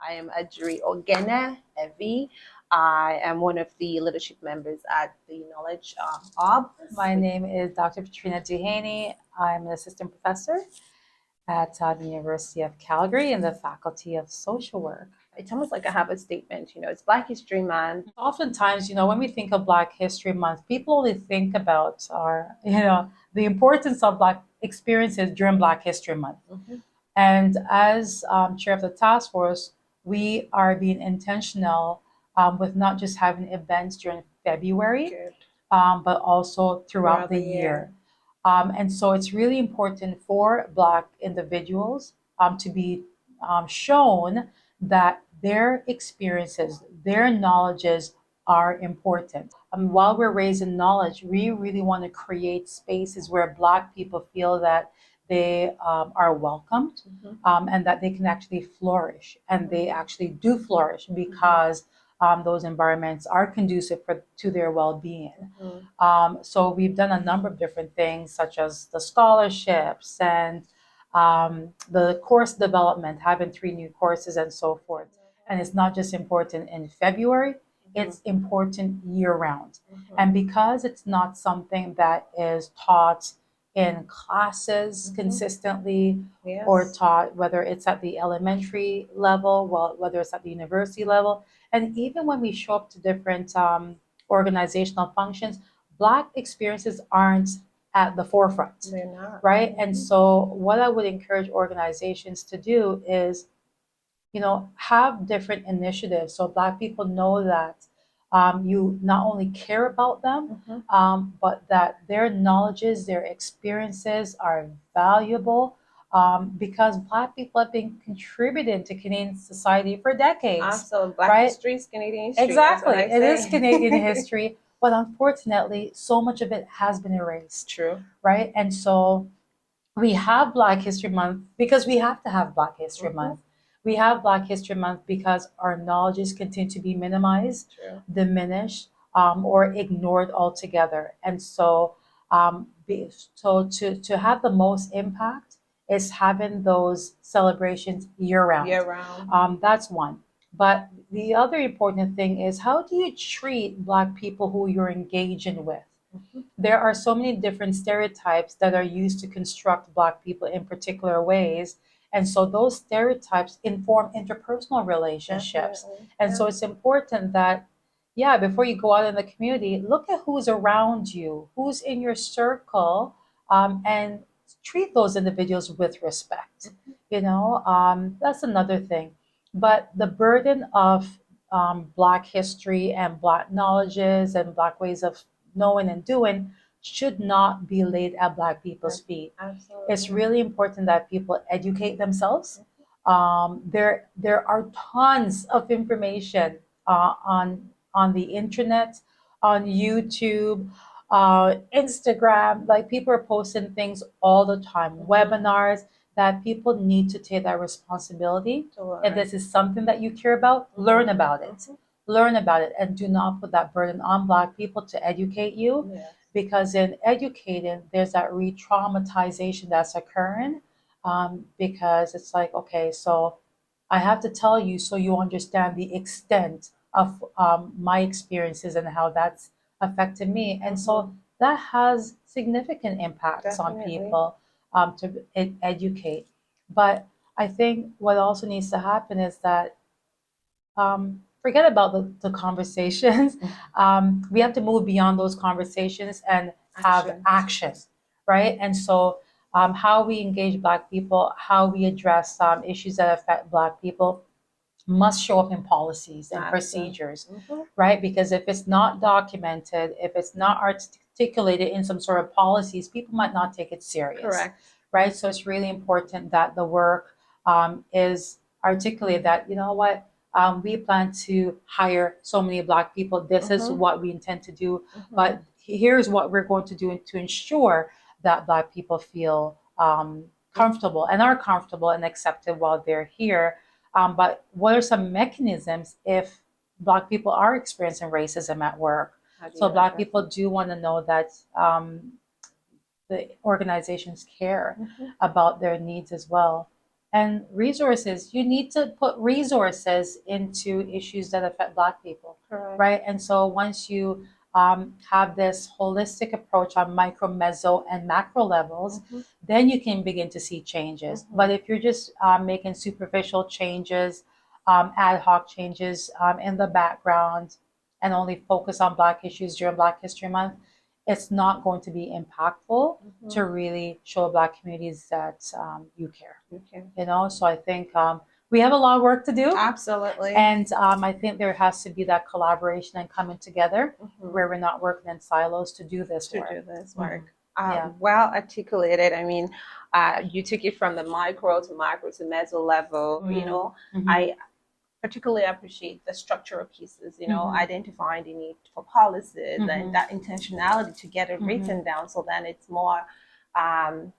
I am Ajuri Ogene Evi. I am one of the leadership members at the Knowledge Hub. My name is Dr. Patrina Duhaney. I'm an assistant professor at the University of Calgary in the Faculty of Social Work. It's almost like I have a statement, it's Black History Month. Oftentimes, when we think of Black History Month, people only think about the importance of Black experiences during Black History Month. Mm-hmm. And as chair of the task force, we are being intentional with not just having events during February, but also throughout the year. And so it's really important for Black individuals to be shown that their experiences, their knowledges are important. While we're raising knowledge, we really want to create spaces where Black people feel that they are welcomed, and that they can actually flourish. And they actually do flourish because those environments are conducive to their well-being. So we've done a number of different things, such as the scholarships and the course development, having 3 new courses and so forth. And it's not just important in February, it's important year round. And because it's not something that is taught in classes consistently, or taught whether it's at the elementary level, whether it's at the university level, and even when we show up to different organizational functions, Black experiences aren't at the forefront. They're not. Right? And so what I would encourage organizations to do is, have different initiatives so Black people know that you not only care about them, but that their knowledges, their experiences are valuable, because Black people have been contributing to Canadian society for decades. Absolutely. Black right? history is Canadian history. Exactly. That's what I It is say. Canadian history, but unfortunately, so much of it has been erased. True. Right? And so we have Black History Month because we have to have Black History Month. We have Black History Month because our knowledges continue to be minimized, diminished, or ignored altogether. And so, to have the most impact is having those celebrations year round. Year round. That's one. But the other important thing is, how do you treat Black people who you're engaging with? There are so many different stereotypes that are used to construct Black people in particular ways. And so those stereotypes inform interpersonal relationships. And so it's important that, before you go out in the community, look at who's around you, who's in your circle, and treat those individuals with respect. That's another thing. But the burden of Black history and Black knowledges and Black ways of knowing and doing should not be laid at Black people's feet. Absolutely. It's really important that people educate themselves. There are tons of information on the internet, on YouTube, Instagram. Like, people are posting things all the time, webinars, that people need to take that responsibility. If this is something that you care about, learn about it. Learn about it, and do not put that burden on Black people to educate you. Because in educating, there's that re-traumatization that's occurring, because it's like, okay, so I have to tell you so you understand the extent of my experiences and how that's affected me. And so that has significant impacts on people to educate. But I think what also needs to happen is that, forget about the conversations. We have to move beyond those conversations and have action, right? And so, how we engage Black people, how we address issues that affect Black people, must show up in policies and procedures, right? Because if it's not documented, if it's not articulated in some sort of policies, people might not take it serious. Correct. Right? So it's really important that the work is articulated, that, we plan to hire so many Black people. This is what we intend to do. But here's what we're going to do to ensure that Black people feel comfortable and are comfortable and accepted while they're here. But what are some mechanisms if Black people are experiencing racism at work? So Black people do want to know that the organizations care about their needs as well. And resources, you need to put resources into issues that affect Black people, Correct. right? And so once you have this holistic approach on micro, meso, and macro levels, Mhm. then you can begin to see changes. Mhm. But if you're just making superficial changes, ad hoc changes in the background, and only focus on Black issues during Black History Month, it's not going to be impactful to really show Black communities that you care. Okay. You know, so I think we have a lot of work to do, Absolutely. and I think there has to be that collaboration and coming together where we're not working in silos to do this to work. do this work. Yeah. Well articulated. I mean, you took it from the micro to macro to meso level. You know, I particularly appreciate the structural pieces, you know, identifying the need for policies and that intentionality to get it written down so then it's more um,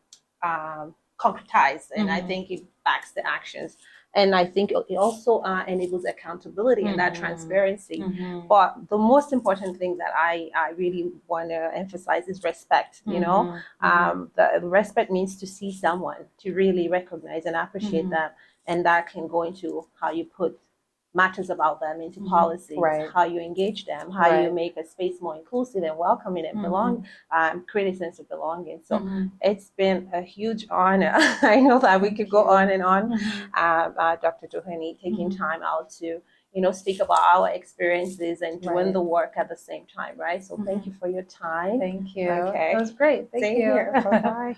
concretized. And I think it backs the actions. And I think it also enables accountability and that transparency. But the most important thing that I really want to emphasize is respect. You know, the respect means to see someone, to really recognize and appreciate them. And that can go into how you put matters about them into policies, Right. how you engage them, how you make a space more inclusive and welcoming and create a sense of belonging. So it's been a huge honor. I know that we could go on and on. Dr. Duhaney, taking time out to speak about our experiences and doing the work at the same time, right? So thank you for your time. Thank you. Okay. That was great. Thank Same you. here. Bye-bye.